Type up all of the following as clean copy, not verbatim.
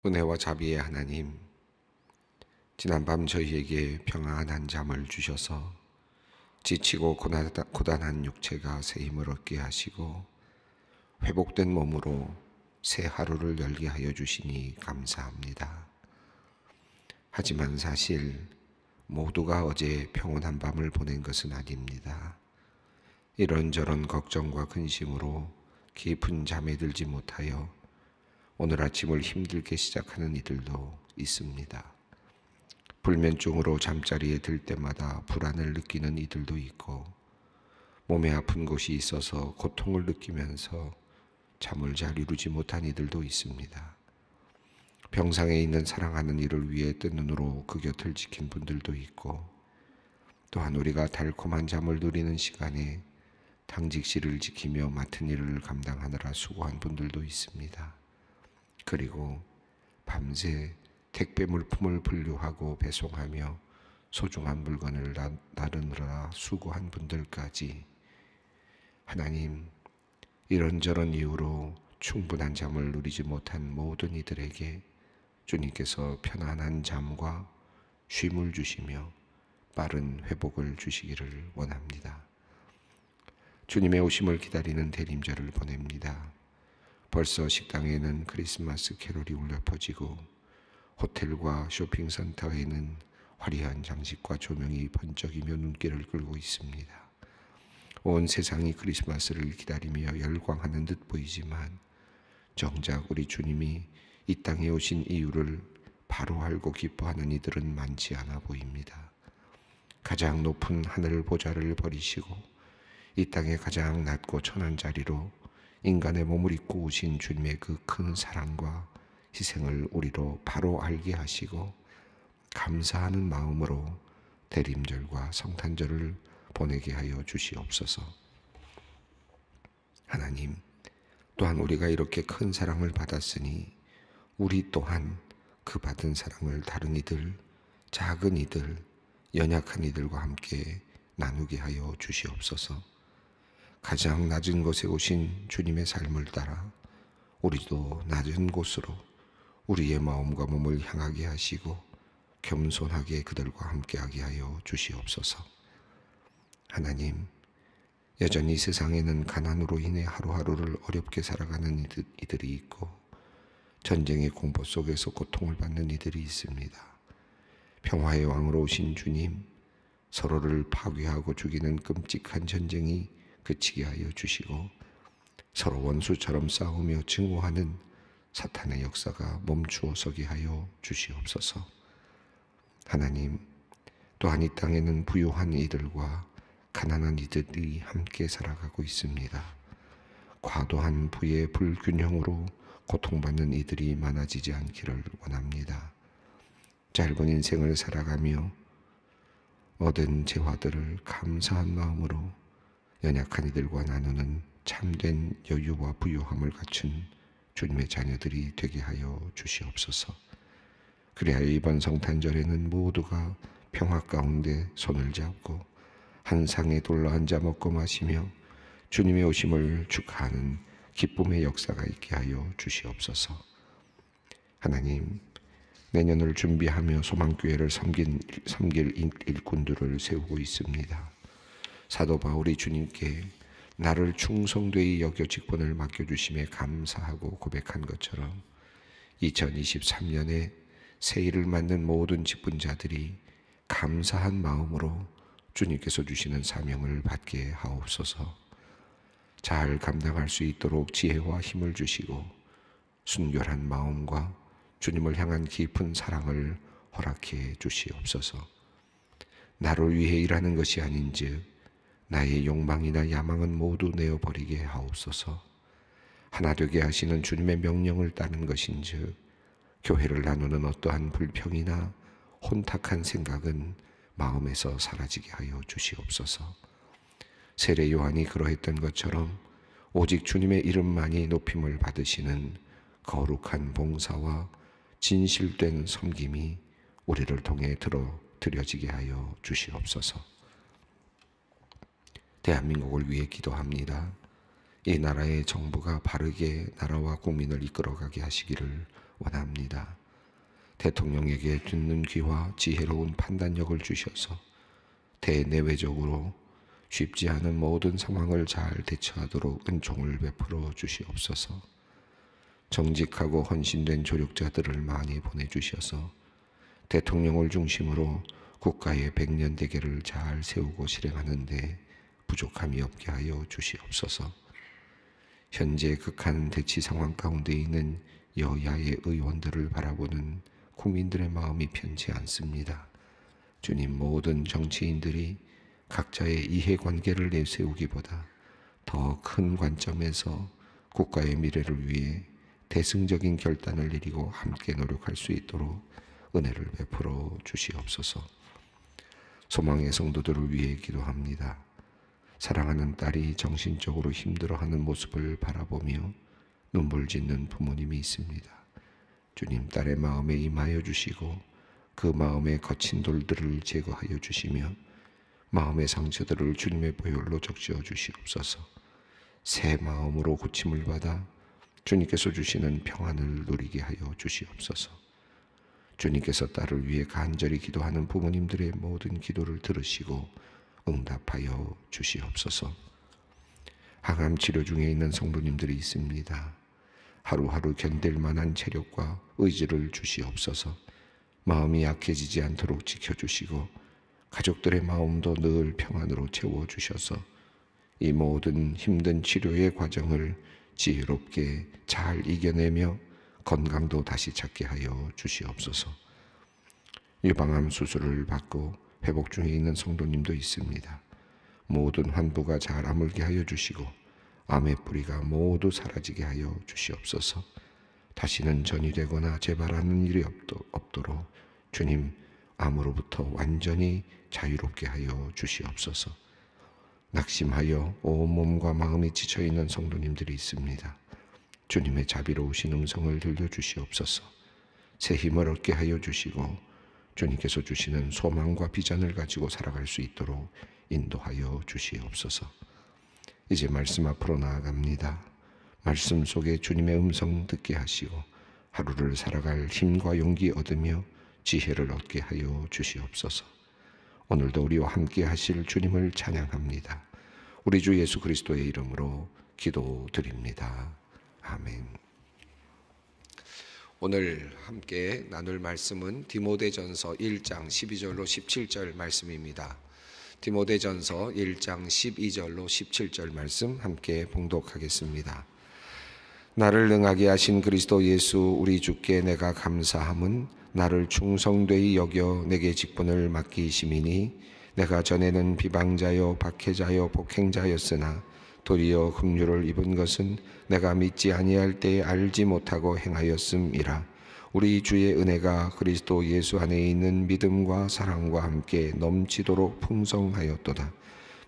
은혜와 자비의 하나님, 지난밤 저희에게 평안한 잠을 주셔서 지치고 고단한 육체가 새 힘을 얻게 하시고 회복된 몸으로 새 하루를 열게 하여 주시니 감사합니다. 하지만 사실 모두가 어제 평온한 밤을 보낸 것은 아닙니다. 이런저런 걱정과 근심으로 깊은 잠에 들지 못하여 오늘 아침을 힘들게 시작하는 이들도 있습니다. 불면증으로 잠자리에 들 때마다 불안을 느끼는 이들도 있고, 몸에 아픈 곳이 있어서 고통을 느끼면서 잠을 잘 이루지 못한 이들도 있습니다. 병상에 있는 사랑하는 이를 위해 뜬 눈으로 그 곁을 지킨 분들도 있고, 또한 우리가 달콤한 잠을 누리는 시간에 당직실을 지키며 맡은 일을 감당하느라 수고한 분들도 있습니다. 그리고 밤새 택배 물품을 분류하고 배송하며 소중한 물건을 나르느라 수고한 분들까지, 하나님, 이런저런 이유로 충분한 잠을 누리지 못한 모든 이들에게 주님께서 편안한 잠과 쉼을 주시며 빠른 회복을 주시기를 원합니다. 주님의 오심을 기다리는 대림절을 보냅니다. 벌써 식당에는 크리스마스 캐롤이 울려 퍼지고 호텔과 쇼핑센터에는 화려한 장식과 조명이 번쩍이며 눈길을 끌고 있습니다. 온 세상이 크리스마스를 기다리며 열광하는 듯 보이지만 정작 우리 주님이 이 땅에 오신 이유를 바로 알고 기뻐하는 이들은 많지 않아 보입니다. 가장 높은 하늘 보좌를 버리시고 이 땅의 가장 낮고 천한 자리로 인간의 몸을 입고 오신 주님의 그 큰 사랑과 희생을 우리로 바로 알게 하시고 감사하는 마음으로 대림절과 성탄절을 보내게 하여 주시옵소서. 하나님, 또한 우리가 이렇게 큰 사랑을 받았으니 우리 또한 그 받은 사랑을 다른 이들, 작은 이들, 연약한 이들과 함께 나누게 하여 주시옵소서. 가장 낮은 곳에 오신 주님의 삶을 따라 우리도 낮은 곳으로 우리의 마음과 몸을 향하게 하시고 겸손하게 그들과 함께하게 하여 주시옵소서. 하나님, 여전히 세상에는 가난으로 인해 하루하루를 어렵게 살아가는 이들이 있고 전쟁의 공포 속에서 고통을 받는 이들이 있습니다. 평화의 왕으로 오신 주님, 서로를 파괴하고 죽이는 끔찍한 전쟁이 그치게 하여 주시고 서로 원수처럼 싸우며 증오하는 사탄의 역사가 멈추어 서게 하여 주시옵소서. 하나님, 또한 이 땅에는 부유한 이들과 가난한 이들이 함께 살아가고 있습니다. 과도한 부의 불균형으로 고통받는 이들이 많아지지 않기를 원합니다. 짧은 인생을 살아가며 얻은 재화들을 감사한 마음으로 연약한 이들과 나누는 참된 여유와 부유함을 갖춘 주님의 자녀들이 되게 하여 주시옵소서. 그래야 이번 성탄절에는 모두가 평화 가운데 손을 잡고 한 상에 둘러앉아 먹고 마시며 주님의 오심을 축하하는 기쁨의 역사가 있게 하여 주시옵소서. 하나님, 내년을 준비하며 소망교회를 섬길 일꾼들을 세우고 있습니다. 사도 바울이 주님께 나를 충성되이 여겨 직분을 맡겨주심에 감사하고 고백한 것처럼 2023년에 새 일을 맡는 모든 직분자들이 감사한 마음으로 주님께서 주시는 사명을 받게 하옵소서. 잘 감당할 수 있도록 지혜와 힘을 주시고 순결한 마음과 주님을 향한 깊은 사랑을 허락해 주시옵소서. 나를 위해 일하는 것이 아닌즉 나의 욕망이나 야망은 모두 내어버리게 하옵소서. 하나 되게 하시는 주님의 명령을 따르는 것인즉 교회를 나누는 어떠한 불평이나 혼탁한 생각은 마음에서 사라지게 하여 주시옵소서. 세례 요한이 그러했던 것처럼 오직 주님의 이름만이 높임을 받으시는 거룩한 봉사와 진실된 섬김이 우리를 통해 드려지게 하여 주시옵소서. 대한민국을 위해 기도합니다. 이 나라의 정부가 바르게 나라와 국민을 이끌어가게 하시기를 원합니다. 대통령에게 듣는 귀와 지혜로운 판단력을 주셔서 대내외적으로 쉽지 않은 모든 상황을 잘 대처하도록 은총을 베풀어 주시옵소서. 정직하고 헌신된 조력자들을 많이 보내주셔서 대통령을 중심으로 국가의 백년 대계를 잘 세우고 실행하는 데 부족함이 없게 하여 주시옵소서. 현재 극한 대치 상황 가운데 있는 여야의 의원들을 바라보는 국민들의 마음이 편치 않습니다. 주님, 모든 정치인들이 각자의 이해관계를 내세우기보다 더 큰 관점에서 국가의 미래를 위해 대승적인 결단을 내리고 함께 노력할 수 있도록 은혜를 베풀어 주시옵소서. 소망의 성도들을 위해 기도합니다. 사랑하는 딸이 정신적으로 힘들어하는 모습을 바라보며 눈물 짓는 부모님이 있습니다. 주님, 딸의 마음에 임하여 주시고 그 마음의 거친 돌들을 제거하여 주시며 마음의 상처들을 주님의 보혈로 적셔 주시옵소서. 새 마음으로 고침을 받아 주님께서 주시는 평안을 누리게 하여 주시옵소서. 주님께서 딸을 위해 간절히 기도하는 부모님들의 모든 기도를 들으시고 응답하여 주시옵소서. 항암 치료 중에 있는 성도님들이 있습니다. 하루하루 견딜 만한 체력과 의지를 주시옵소서. 마음이 약해지지 않도록 지켜주시고 가족들의 마음도 늘 평안으로 채워주셔서 이 모든 힘든 치료의 과정을 지혜롭게 잘 이겨내며 건강도 다시 찾게 하여 주시옵소서. 유방암 수술을 받고 회복 중에 있는 성도님도 있습니다. 모든 환부가 잘 아물게 하여 주시고 암의 뿌리가 모두 사라지게 하여 주시옵소서. 다시는 전이되거나 재발하는 일이 없도록 주님, 암으로부터 완전히 자유롭게 하여 주시옵소서. 낙심하여 온몸과 마음이 지쳐있는 성도님들이 있습니다. 주님의 자비로우신 음성을 들려주시옵소서. 새 힘을 얻게 하여 주시고 주님께서 주시는 소망과 비전을 가지고 살아갈 수 있도록 인도하여 주시옵소서. 이제 말씀 앞으로 나아갑니다. 말씀 속에 주님의 음성 듣게 하시고 하루를 살아갈 힘과 용기 얻으며 지혜를 얻게 하여 주시옵소서. 오늘도 우리와 함께 하실 주님을 찬양합니다. 우리 주 예수 그리스도의 이름으로 기도드립니다. 아멘. 오늘 함께 나눌 말씀은 디모데전서 1장 12절로 17절 말씀입니다. 디모데전서 1장 12절로 17절 말씀 함께 봉독하겠습니다. 나를 능하게 하신 그리스도 예수 우리 주께 내가 감사함은 나를 충성되이 여겨 내게 직분을 맡기심이니 내가 전에는 비방자요 박해자요 복행자였으나 도리어 긍휼을 입은 것은 내가 믿지 아니할 때에 알지 못하고 행하였음이라. 우리 주의 은혜가 그리스도 예수 안에 있는 믿음과 사랑과 함께 넘치도록 풍성하였도다.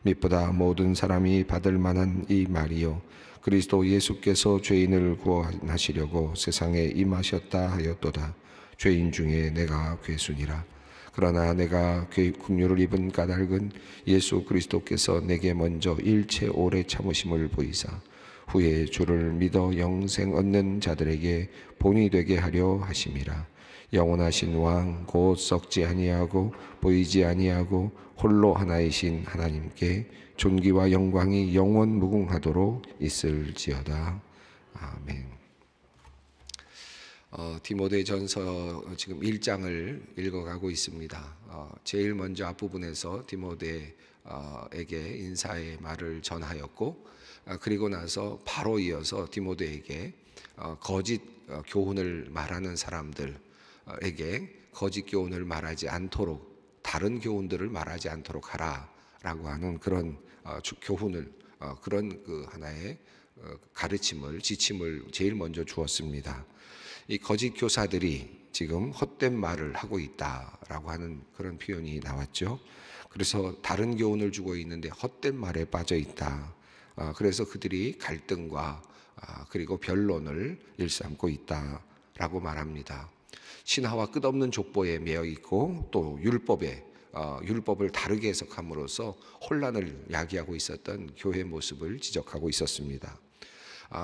mit보다 모든 사람이 받을 만한 이 말이요 그리스도 예수께서 죄인을 구원하시려고 세상에 임하셨다 하였도다. 죄인 중에 내가 괴순이라. 그러나 내가 긍휼을 입은 까닭은 예수 그리스도께서 내게 먼저 일체 오래 참으심을 보이사 후에 주를 믿어 영생 얻는 자들에게 본이 되게 하려 하심이라. 영원하신 왕 곧 썩지 아니하고 보이지 아니하고 홀로 하나이신 하나님께 존귀와 영광이 영원 무궁하도록 있을지어다. 아멘. 디모데전서 지금 1장을 읽어가고 있습니다. 제일 먼저 앞부분에서 디모데에게 인사의 말을 전하였고 그리고 나서 바로 이어서 디모데에게 거짓 교훈을 말하는 사람들에게 거짓 교훈을 말하지 않도록 다른 교훈들을 말하지 않도록 하라라고 하는 그런 교훈을 그런 그 하나의 가르침을 지침을 제일 먼저 주었습니다. 이 거짓 교사들이 지금 헛된 말을 하고 있다라고 하는 그런 표현이 나왔죠. 그래서 다른 교훈을 주고 있는데 헛된 말에 빠져 있다. 그래서 그들이 갈등과 그리고 변론을 일삼고 있다라고 말합니다. 신화와 끝없는 족보에 매여 있고 또 율법을 다르게 해석함으로써 혼란을 야기하고 있었던 교회 모습을 지적하고 있었습니다.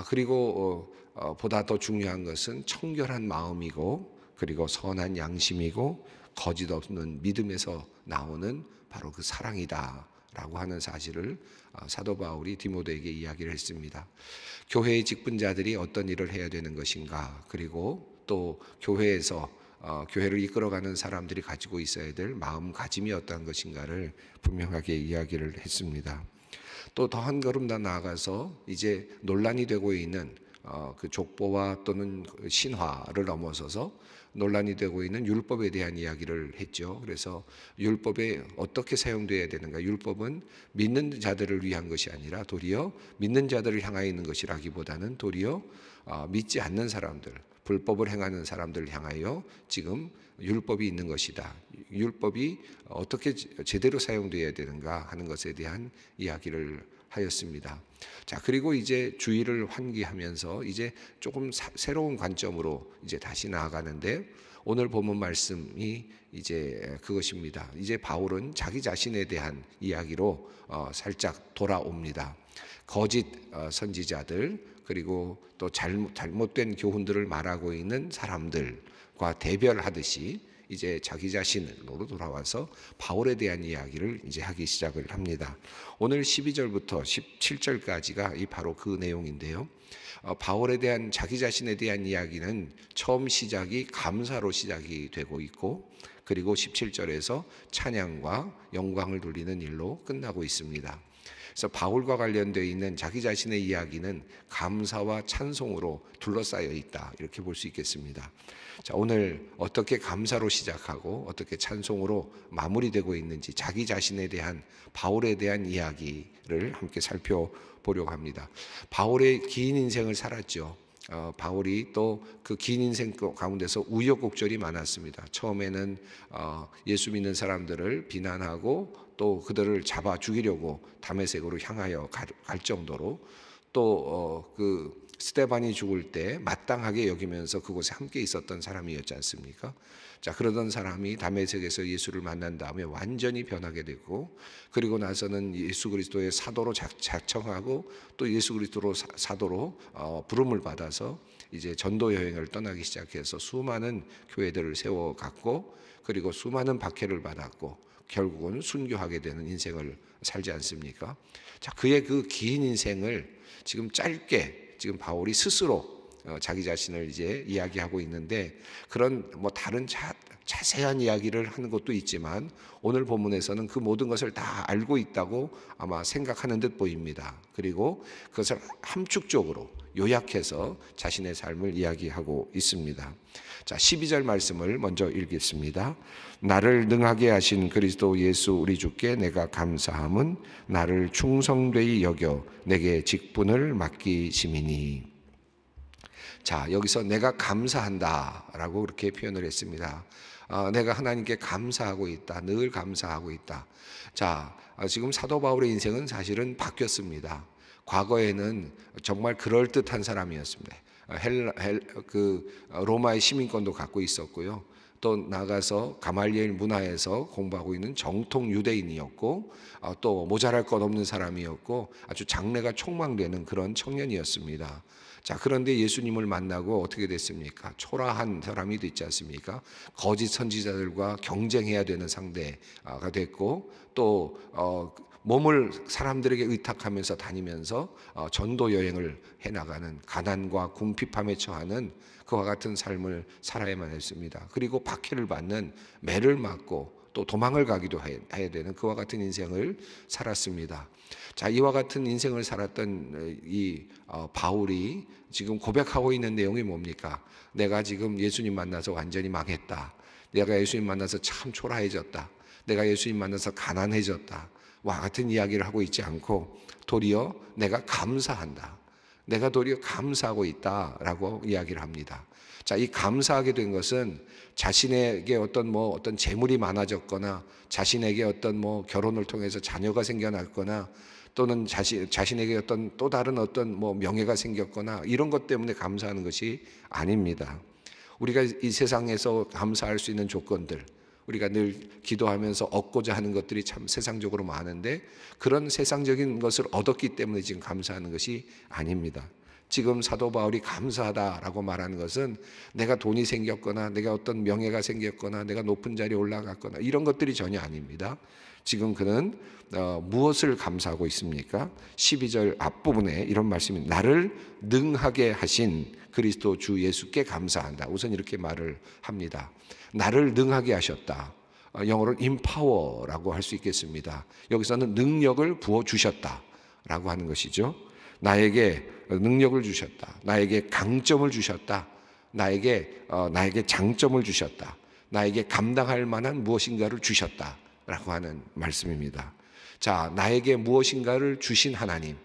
그리고 보다 더 중요한 것은 청결한 마음이고, 그리고 선한 양심이고, 거짓 없는 믿음에서 나오는 바로 그 사랑이다라고 하는 사실을 사도 바울이 디모데에게 이야기를 했습니다. 교회의 직분자들이 어떤 일을 해야 되는 것인가, 그리고 또 교회에서 교회를 이끌어가는 사람들이 가지고 있어야 될 마음가짐이 어떠한 것인가를 분명하게 이야기를 했습니다. 또 더 한 걸음 더 나아가서 이제 논란이 되고 있는 그 족보와 또는 신화를 넘어서서 논란이 되고 있는 율법에 대한 이야기를 했죠. 그래서 율법에 어떻게 사용되어야 되는가? 율법은 믿는 자들을 위한 것이 아니라 도리어 믿는 자들을 향하여 있는 것이라기보다는 도리어 믿지 않는 사람들, 불법을 행하는 사람들을 향하여 지금 율법이 있는 것이다. 율법이 어떻게 제대로 사용되어야 되는가 하는 것에 대한 이야기를 하였습니다. 자, 그리고 이제 주의를 환기하면서 이제 조금 새로운 관점으로 이제 다시 나아가는데, 오늘 본문 말씀이 이제 그것입니다. 이제 바울은 자기 자신에 대한 이야기로 살짝 돌아옵니다. 거짓 선지자들, 그리고 또 잘못된 교훈들을 말하고 있는 사람들과 대별하듯이 이제 자기 자신으로 돌아와서 바울에 대한 이야기를 이제 하기 시작을 합니다. 오늘 12절부터 17절까지가 바로 그 내용인데요. 바울에 대한 자기 자신에 대한 이야기는 처음 시작이 감사로 시작이 되고 있고, 그리고 17절에서 찬양과 영광을 돌리는 일로 끝나고 있습니다. 그래서 바울과 관련되어 있는 자기 자신의 이야기는 감사와 찬송으로 둘러싸여 있다, 이렇게 볼 수 있겠습니다. 자, 오늘 어떻게 감사로 시작하고 어떻게 찬송으로 마무리되고 있는지, 자기 자신에 대한, 바울에 대한 이야기를 함께 살펴보려고 합니다. 바울의 긴 인생을 살았죠. 바울이 또 그 긴 인생 가운데서 우여곡절이 많았습니다. 처음에는 예수 믿는 사람들을 비난하고 또 그들을 잡아 죽이려고 다메섹으로 향하여 갈 정도로, 또 그 스데반이 죽을 때 마땅하게 여기면서 그곳에 함께 있었던 사람이었지 않습니까? 자, 그러던 사람이 다메섹에서 예수를 만난 다음에 완전히 변하게 되고, 그리고 나서는 예수 그리스도의 사도로 작정하고 또 예수 그리스도로 사도로 부름을 받아서 이제 전도 여행을 떠나기 시작해서 수많은 교회들을 세워갔고, 그리고 수많은 박해를 받았고, 결국은 순교하게 되는 인생을 살지 않습니까? 자, 그의 그 긴 인생을 지금 짧게 지금 바울이 스스로 자기 자신을 이제 이야기하고 있는데, 그런 뭐 다른 자세한 이야기를 하는 것도 있지만 오늘 본문에서는 그 모든 것을 다 알고 있다고 아마 생각하는 듯 보입니다. 그리고 그것을 함축적으로 요약해서 자신의 삶을 이야기하고 있습니다. 자, 12절 말씀을 먼저 읽겠습니다. 나를 능하게 하신 그리스도 예수 우리 주께 내가 감사함은 나를 충성되이 여겨 내게 직분을 맡기심이니. 자, 여기서 내가 감사한다라고 그렇게 표현을 했습니다. 내가 하나님께 감사하고 있다, 늘 감사하고 있다. 자, 지금 사도 바울의 인생은 사실은 바뀌었습니다. 과거에는 정말 그럴듯한 사람이었습니다. 로마의 시민권도 갖고 있었고요. 또 나가서 가말리엘 문화에서 공부하고 있는 정통 유대인이었고, 또 모자랄 것 없는 사람이었고, 아주 장래가 촉망되는 그런 청년이었습니다. 자, 그런데 예수님을 만나고 어떻게 됐습니까? 초라한 사람이 됐지 않습니까? 거짓 선지자들과 경쟁해야 되는 상대가 됐고, 또 몸을 사람들에게 의탁하면서 다니면서 전도 여행을 해나가는, 가난과 궁핍함에 처하는 그와 같은 삶을 살아야만 했습니다. 그리고 박해를 받는, 매를 맞고 또 도망을 가기도 해야 되는 그와 같은 인생을 살았습니다. 자, 이와 같은 인생을 살았던 이 바울이 지금 고백하고 있는 내용이 뭡니까? 내가 지금 예수님 만나서 완전히 망했다. 내가 예수님 만나서 참 초라해졌다. 내가 예수님 만나서 가난해졌다. 와 같은 이야기를 하고 있지 않고, 도리어 내가 감사한다, 내가 도리어 감사하고 있다라고 이야기를 합니다. 자, 이 감사하게 된 것은 자신에게 어떤 재물이 많아졌거나, 자신에게 결혼을 통해서 자녀가 생겨났거나, 또는 자신에게 어떤 또 다른 명예가 생겼거나, 이런 것 때문에 감사하는 것이 아닙니다. 우리가 이 세상에서 감사할 수 있는 조건들, 우리가 늘 기도하면서 얻고자 하는 것들이 참 세상적으로 많은데, 그런 세상적인 것을 얻었기 때문에 지금 감사하는 것이 아닙니다. 지금 사도 바울이 감사하다라고 말하는 것은 내가 돈이 생겼거나 내가 어떤 명예가 생겼거나 내가 높은 자리에 올라갔거나 이런 것들이 전혀 아닙니다. 지금 그는 무엇을 감사하고 있습니까? 12절 앞부분에 이런 말씀이 나를 능하게 하신 그리스도 주 예수께 감사한다. 우선 이렇게 말을 합니다. 나를 능하게 하셨다. 영어로는 empower라고 할 수 있겠습니다. 여기서는 능력을 부어주셨다라고 하는 것이죠. 나에게 능력을 주셨다. 나에게 강점을 주셨다. 나에게 장점을 주셨다. 나에게 감당할 만한 무엇인가를 주셨다라고 하는 말씀입니다. 자, 나에게 무엇인가를 주신 하나님,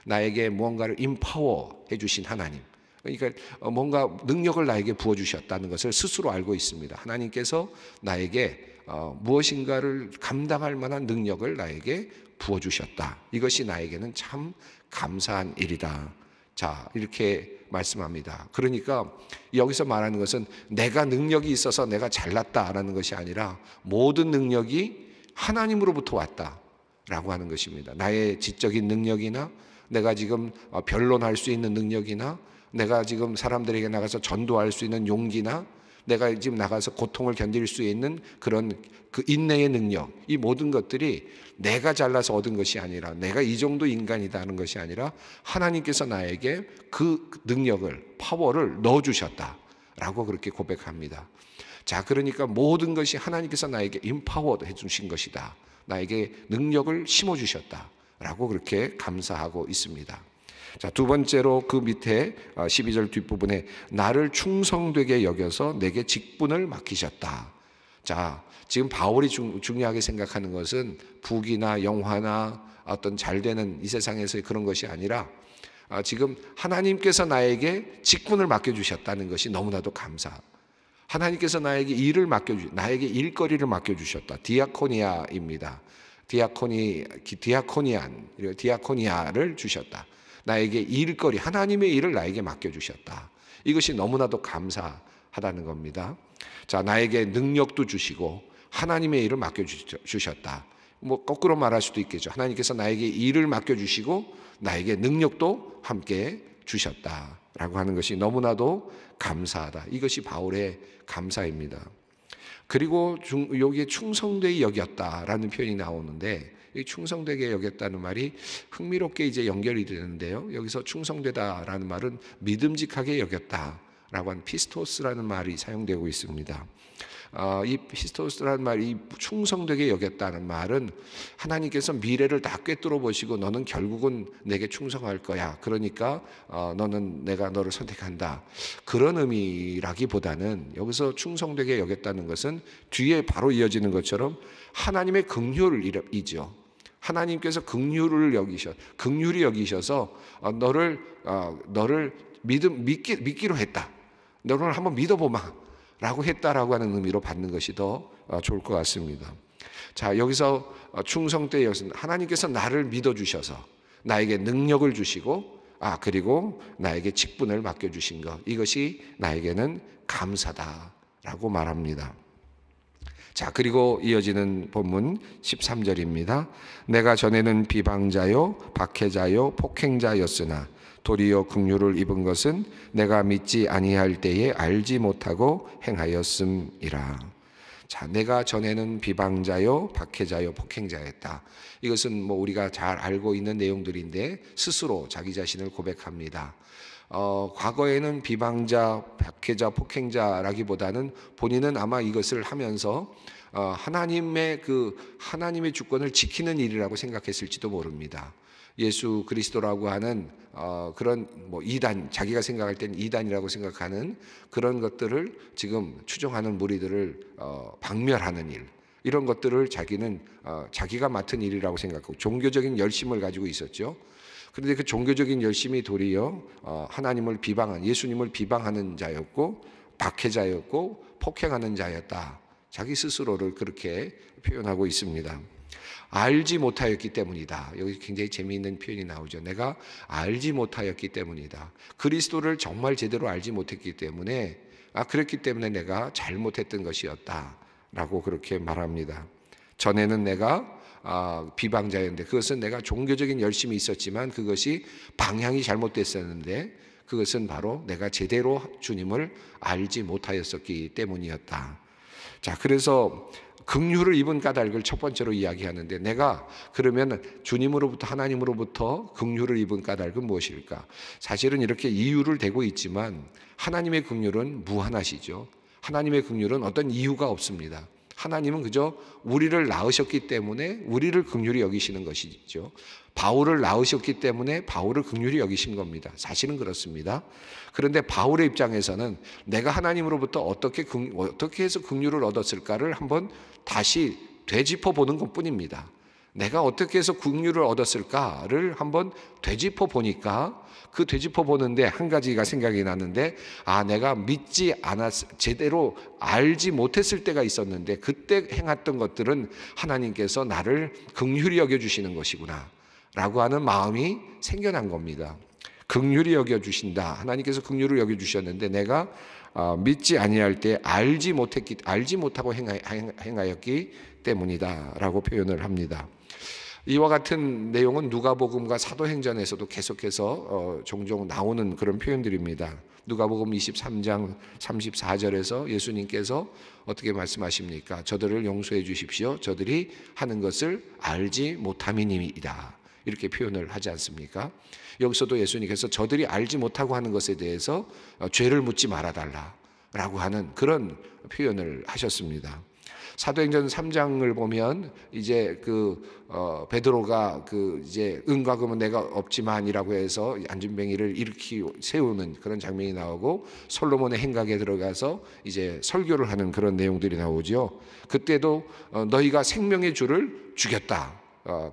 나에게 무언가를 empower 해주신 하나님, 그러니까 뭔가 능력을 나에게 부어주셨다는 것을 스스로 알고 있습니다. 하나님께서 나에게 무엇인가를 감당할 만한 능력을 나에게 부어주셨다. 이것이 나에게는 참 감사한 일이다. 자, 이렇게 말씀합니다. 그러니까 여기서 말하는 것은 내가 능력이 있어서 내가 잘났다라는 것이 아니라 모든 능력이 하나님으로부터 왔다라고 하는 것입니다. 나의 지적인 능력이나 내가 지금 변론할 수 있는 능력이나 내가 지금 사람들에게 나가서 전도할 수 있는 용기나 내가 지금 나가서 고통을 견딜 수 있는 그런 그 인내의 능력, 이 모든 것들이 내가 잘나서 얻은 것이 아니라 내가 이 정도 인간이다 하는 것이 아니라 하나님께서 나에게 그 능력을, 파워를 넣어주셨다라고 그렇게 고백합니다. 자, 그러니까 모든 것이 하나님께서 나에게 임파워드 해주신 것이다. 나에게 능력을 심어주셨다라고 그렇게 감사하고 있습니다. 자, 두 번째로 그 밑에 12절 뒷부분에 나를 충성되게 여겨서 내게 직분을 맡기셨다. 자, 지금 바울이 중요하게 생각하는 것은 부귀나 영화나 어떤 잘되는 이 세상에서의 그런 것이 아니라 지금 하나님께서 나에게 직분을 맡겨주셨다는 것이 너무나도 감사. 하나님께서 나에게 일을 나에게 일거리를 맡겨주셨다. 디아코니아입니다. 디아코니아를 주셨다. 나에게 일거리, 하나님의 일을 나에게 맡겨주셨다. 이것이 너무나도 감사하다는 겁니다. 자, 나에게 능력도 주시고 하나님의 일을 맡겨주셨다. 뭐 거꾸로 말할 수도 있겠죠. 하나님께서 나에게 일을 맡겨주시고 나에게 능력도 함께 주셨다라고 하는 것이 너무나도 감사하다. 이것이 바울의 감사입니다. 그리고 여기에 충성되게 여겼다라는 표현이 나오는데 이 충성되게 여겼다는 말이 흥미롭게 이제 연결이 되는데요. 여기서 충성되다라는 말은 믿음직하게 여겼다라고 하는 피스토스라는 말이 사용되고 있습니다. 이 피스토스라는 말이 충성되게 여겼다는 말은 하나님께서 미래를 다 꿰뚫어 보시고 너는 결국은 내게 충성할 거야. 그러니까 내가 너를 선택한다. 그런 의미라기보다는 여기서 충성되게 여겼다는 것은 뒤에 바로 이어지는 것처럼 하나님의 긍휼이죠. 하나님께서 긍휼히 여기셔서 너를 믿기로 했다. 너를 한번 믿어보마. 라고 했다라고 하는 의미로 받는 것이 더 좋을 것 같습니다. 자, 여기서 충성되게 여기서 하나님께서 나를 믿어주셔서 나에게 능력을 주시고 그리고 나에게 직분을 맡겨주신 것, 이것이 나에게는 감사다라고 말합니다. 자, 그리고 이어지는 본문 13절입니다. 내가 전에는 비방자요 박해자요 폭행자였으나 도리어 긍휼을 입은 것은 내가 믿지 아니할 때에 알지 못하고 행하였음이라. 자, 내가 전에는 비방자요 박해자요 폭행자였다. 이것은 뭐 우리가 잘 알고 있는 내용들인데 스스로 자기 자신을 고백합니다. 과거에는 비방자, 박해자, 폭행자라기보다는 본인은 아마 이것을 하면서 하나님의 주권을 지키는 일이라고 생각했을지도 모릅니다. 예수 그리스도라고 하는 그런 이단, 자기가 생각할 때는 이단이라고 생각하는 그런 것들을 지금 추종하는 무리들을 박멸하는 일, 이런 것들을 자기는 자기가 맡은 일이라고 생각하고 종교적인 열심을 가지고 있었죠. 그런데 그 종교적인 열심이 도리어 하나님을 예수님을 비방하는 자였고 박해자였고 폭행하는 자였다. 자기 스스로를 그렇게 표현하고 있습니다. 알지 못하였기 때문이다. 여기 굉장히 재미있는 표현이 나오죠. 내가 알지 못하였기 때문이다. 그리스도를 정말 제대로 알지 못했기 때문에 그랬기 때문에 내가 잘못했던 것이었다 라고 그렇게 말합니다. 전에는 내가 비방자였는데 그것은 내가 종교적인 열심이 있었지만 그것이 방향이 잘못됐었는데 그것은 바로 내가 제대로 주님을 알지 못하였었기 때문이었다. 자, 그래서 긍휼을 입은 까닭을 첫 번째로 이야기하는데, 내가 그러면 주님으로부터, 하나님으로부터 긍휼을 입은 까닭은 무엇일까? 사실은 이렇게 이유를 대고 있지만 하나님의 긍휼은 무한하시죠. 하나님의 긍휼은 어떤 이유가 없습니다. 하나님은 그저 우리를 낳으셨기 때문에 우리를 긍휼히 여기시는 것이죠. 바울을 낳으셨기 때문에 바울을 긍휼히 여기신 겁니다. 사실은 그렇습니다. 그런데 바울의 입장에서는 내가 하나님으로부터 어떻게 해서 긍휼을 얻었을까를 한번 다시 되짚어 보는 것뿐입니다. 내가 어떻게 해서 긍휼을 얻었을까를 한번 되짚어 보니까, 그 되짚어 보는데 한 가지가 생각이 나는데, 내가 믿지 제대로 알지 못했을 때가 있었는데 그때 행했던 것들은 하나님께서 나를 긍휼히 여겨주시는 것이구나 라고 하는 마음이 생겨난 겁니다. 긍휼히 여겨주신다. 하나님께서 긍휼을 여겨주셨는데 내가 믿지 아니할 때 알지 못하고 행하였기 때문이다 라고 표현을 합니다. 이와 같은 내용은 누가복음과 사도행전에서도 계속해서 종종 나오는 그런 표현들입니다. 누가복음 23장 34절에서 예수님께서 어떻게 말씀하십니까? 저들을 용서해 주십시오. 저들이 하는 것을 알지 못함이니이다. 이렇게 표현을 하지 않습니까? 여기서도 예수님께서 저들이 알지 못하고 하는 것에 대해서 죄를 묻지 말아달라라고 하는 그런 표현을 하셨습니다. 사도행전 3장을 보면 이제 베드로가 이제 은과 금은 내가 없지만이라고 해서 안진뱅이를 세우는 그런 장면이 나오고, 솔로몬의 행각에 들어가서 이제 설교를 하는 그런 내용들이 나오죠. 그때도 너희가 생명의 주를 죽였다.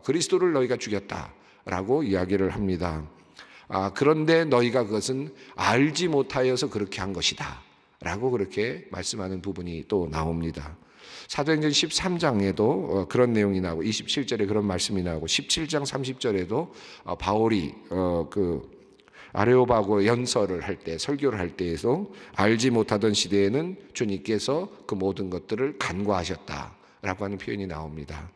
그리스도를 너희가 죽였다라고 이야기를 합니다. 그런데 너희가 그것은 알지 못하여서 그렇게 한 것이다 라고 그렇게 말씀하는 부분이 또 나옵니다. 사도행전 13장에도 그런 내용이 나오고 27절에 그런 말씀이 나오고 17장 30절에도 바울이 아레오바고 연설을 할 때, 설교를 할 때에도 알지 못하던 시대에는 주님께서 그 모든 것들을 간과하셨다라고 하는 표현이 나옵니다.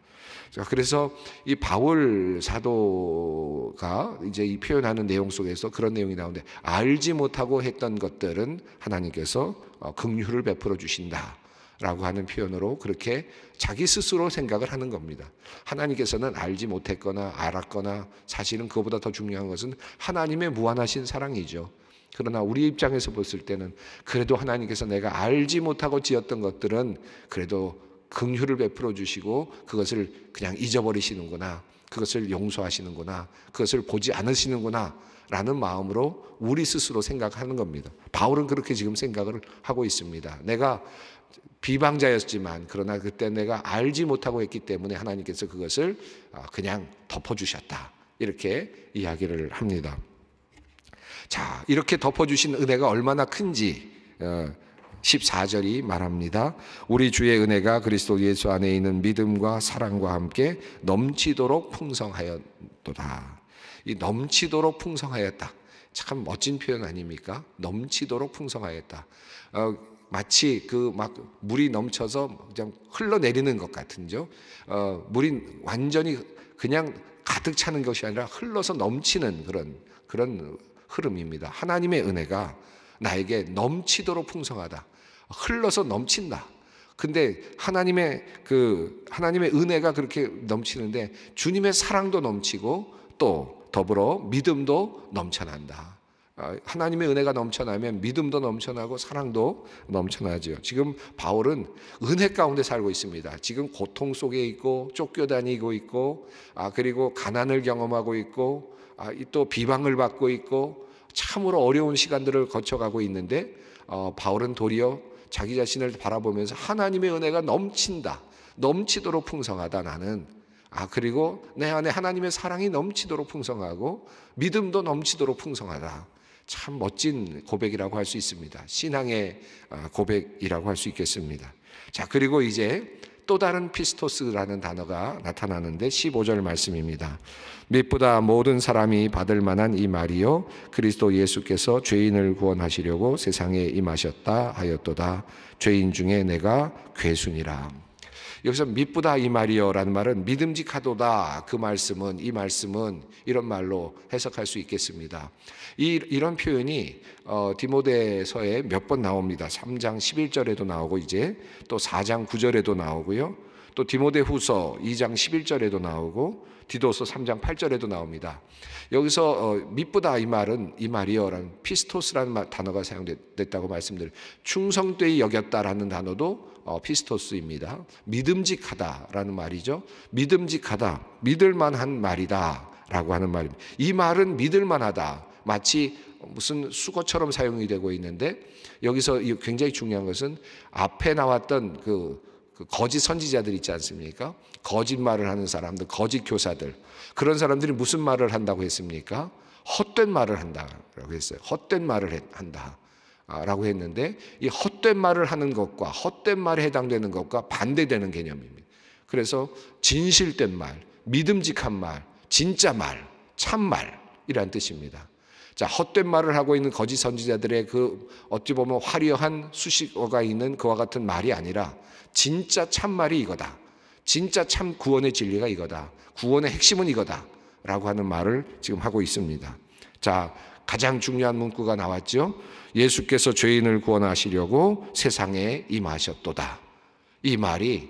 그래서 이 바울 사도가 이제 이 표현하는 내용 속에서 그런 내용이 나오는데, 알지 못하고 했던 것들은 하나님께서 긍휼을 베풀어 주신다 라고 하는 표현으로 그렇게 자기 스스로 생각을 하는 겁니다. 하나님께서는 알지 못했거나 알았거나, 사실은 그것보다 더 중요한 것은 하나님의 무한하신 사랑이죠. 그러나 우리 입장에서 봤을 때는 그래도 하나님께서 내가 알지 못하고 지었던 것들은 그래도 긍휼을 베풀어 주시고 그것을 그냥 잊어버리시는구나, 그것을 용서하시는구나, 그것을 보지 않으시는구나 라는 마음으로 우리 스스로 생각하는 겁니다. 바울은 그렇게 지금 생각을 하고 있습니다. 내가 비방자였지만 그러나 그때 내가 알지 못하고 했기 때문에 하나님께서 그것을 그냥 덮어주셨다, 이렇게 이야기를 합니다. 자, 이렇게 덮어주신 은혜가 얼마나 큰지 14절이 말합니다. 우리 주의 은혜가 그리스도 예수 안에 있는 믿음과 사랑과 함께 넘치도록 풍성하였도다. 이 넘치도록 풍성하였다, 참 멋진 표현 아닙니까? 넘치도록 풍성하였다. 마치 막 물이 넘쳐서 그냥 흘러내리는 것 같은죠. 물이 완전히 그냥 가득 차는 것이 아니라 흘러서 넘치는 그런 흐름입니다. 하나님의 은혜가 나에게 넘치도록 풍성하다, 흘러서 넘친다. 근데 하나님의 은혜가 그렇게 넘치는데 주님의 사랑도 넘치고 또 더불어 믿음도 넘쳐난다. 하나님의 은혜가 넘쳐나면 믿음도 넘쳐나고 사랑도 넘쳐나죠. 지금 바울은 은혜 가운데 살고 있습니다. 지금 고통 속에 있고 쫓겨다니고 있고, 그리고 가난을 경험하고 있고, 또 비방을 받고 있고, 참으로 어려운 시간들을 거쳐가고 있는데 바울은 도리어 자기 자신을 바라보면서 하나님의 은혜가 넘친다, 넘치도록 풍성하다 나는. 그리고 내 안에 하나님의 사랑이 넘치도록 풍성하고 믿음도 넘치도록 풍성하다. 참 멋진 고백이라고 할 수 있습니다. 신앙의 고백이라고 할 수 있겠습니다. 자, 그리고 이제 또 다른 피스토스라는 단어가 나타나는데 15절 말씀입니다. 밋보다 모든 사람이 받을 만한 이 말이요, 그리스도 예수께서 죄인을 구원하시려고 세상에 임하셨다 하였도다. 죄인 중에 내가 괴순이라. 여기서 미쁘다 이 말이요라는 말은 믿음직하도다, 이 말씀은 이런 말로 해석할 수 있겠습니다. 이런 표현이 디모데서에 몇 번 나옵니다. 3장 11절에도 나오고 이제 또 4장 9절에도 나오고요. 또 디모데후서 2장 11절에도 나오고 디도서 3장 8절에도 나옵니다. 여기서 미쁘다 이 말이요라는 피스토스라는 단어가 사용됐다고 말씀드려요. 충성되이 여겼다라는 단어도 피스토스입니다. 믿음직하다라는 말이죠. 믿음직하다, 믿을만한 말이다라고 하는 말입니다. 이 말은 믿을만하다, 마치 무슨 수거처럼 사용이 되고 있는데, 여기서 굉장히 중요한 것은 앞에 나왔던 그 거짓 선지자들 있지 않습니까? 거짓말을 하는 사람들, 거짓 교사들, 그런 사람들이 무슨 말을 한다고 했습니까? 헛된 말을 한다라고 했어요. 헛된 말을 한다 라고 했는데, 이 헛된 말을 하는 것과 헛된 말에 해당되는 것과 반대되는 개념입니다. 그래서 진실된 말, 믿음직한 말, 진짜 말, 참말이라는 뜻입니다. 자, 헛된 말을 하고 있는 거짓 선지자들의 그 어찌 보면 화려한 수식어가 있는 그와 같은 말이 아니라 진짜 참말이 이거다, 진짜 참 구원의 진리가 이거다, 구원의 핵심은 이거다 라고 하는 말을 지금 하고 있습니다. 자, 가장 중요한 문구가 나왔죠. 예수께서 죄인을 구원하시려고 세상에 임하셨도다. 이 말이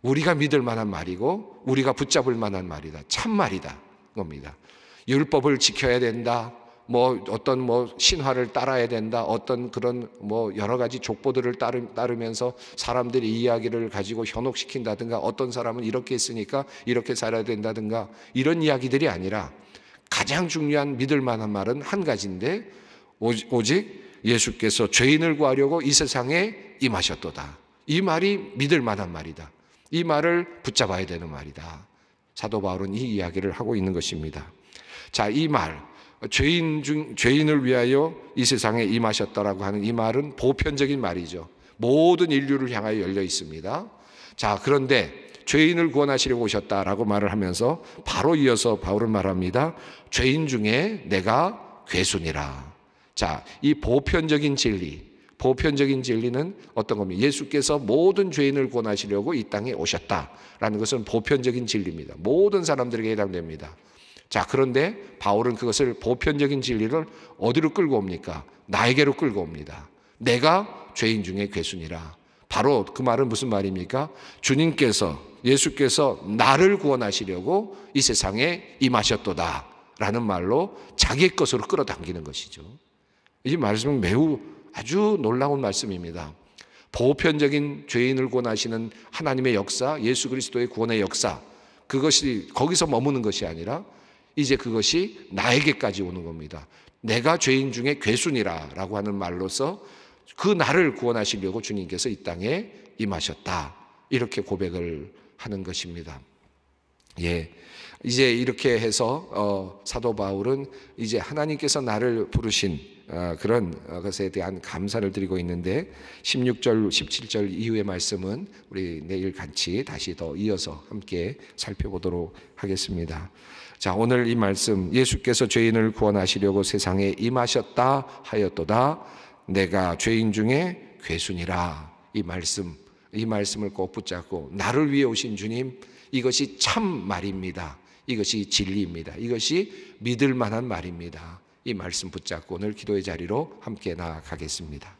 우리가 믿을 만한 말이고 우리가 붙잡을 만한 말이다, 참말이다 겁니다. 율법을 지켜야 된다, 어떤 신화를 따라야 된다, 어떤 그런 여러 가지 족보들을 따르면서 사람들이 이야기를 가지고 현혹시킨다든가, 어떤 사람은 이렇게 했으니까 이렇게 살아야 된다든가, 이런 이야기들이 아니라 가장 중요한 믿을 만한 말은 한 가지인데, 오직 예수께서 죄인을 구하려고 이 세상에 임하셨도다. 이 말이 믿을 만한 말이다. 이 말을 붙잡아야 되는 말이다. 사도 바울은 이 이야기를 하고 있는 것입니다. 자, 이 말, 죄인을 위하여 이 세상에 임하셨다라고 하는 이 말은 보편적인 말이죠. 모든 인류를 향하여 열려 있습니다. 자, 그런데 죄인을 구원하시려고 오셨다라고 말을 하면서 바로 이어서 바울은 말합니다. 죄인 중에 내가 괴순이라. 자, 이 보편적인 진리는 어떤 겁니까? 예수께서 모든 죄인을 구원하시려고 이 땅에 오셨다라는 것은 보편적인 진리입니다. 모든 사람들에게 해당됩니다. 자, 그런데 바울은 그것을 보편적인 진리를 어디로 끌고 옵니까? 나에게로 끌고 옵니다. 내가 죄인 중에 괴순이라. 바로 그 말은 무슨 말입니까? 예수께서 나를 구원하시려고 이 세상에 임하셨도다 라는 말로 자기의 것으로 끌어당기는 것이죠. 이 말씀은 매우 아주 놀라운 말씀입니다. 보편적인 죄인을 구원하시는 하나님의 역사, 예수 그리스도의 구원의 역사, 그것이 거기서 머무는 것이 아니라 이제 그것이 나에게까지 오는 겁니다. 내가 죄인 중에 괴순이라 라고 하는 말로서 그 나를 구원하시려고 주님께서 이 땅에 임하셨다, 이렇게 고백을 하는 것입니다. 예, 이제 이렇게 해서 사도 바울은 이제 하나님께서 나를 부르신 그런 것에 대한 감사를 드리고 있는데, 16절, 17절 이후의 말씀은 우리 내일 같이 다시 더 이어서 함께 살펴보도록 하겠습니다. 자, 오늘 이 말씀, 예수께서 죄인을 구원하시려고 세상에 임하셨다 하였도다 내가 죄인 중에 괴순이라. 이 말씀을 꼭 붙잡고, 나를 위해 오신 주님, 이것이 참 말입니다. 이것이 진리입니다. 이것이 믿을 만한 말입니다. 이 말씀 붙잡고 오늘 기도의 자리로 함께 나아가겠습니다.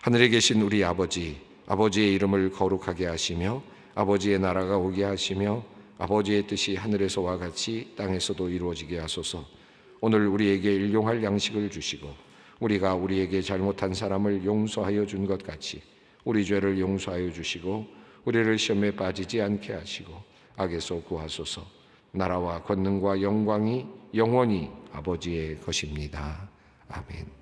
하늘에 계신 우리 아버지의 이름을 거룩하게 하시며 아버지의 나라가 오게 하시며 아버지의 뜻이 하늘에서와 같이 땅에서도 이루어지게 하소서. 오늘 우리에게 일용할 양식을 주시고 우리가 우리에게 잘못한 사람을 용서하여 준 것 같이 우리 죄를 용서하여 주시고 우리를 시험에 빠지지 않게 하시고 악에서 구하소서. 나라와 권능과 영광이 영원히 아버지의 것입니다. 아멘.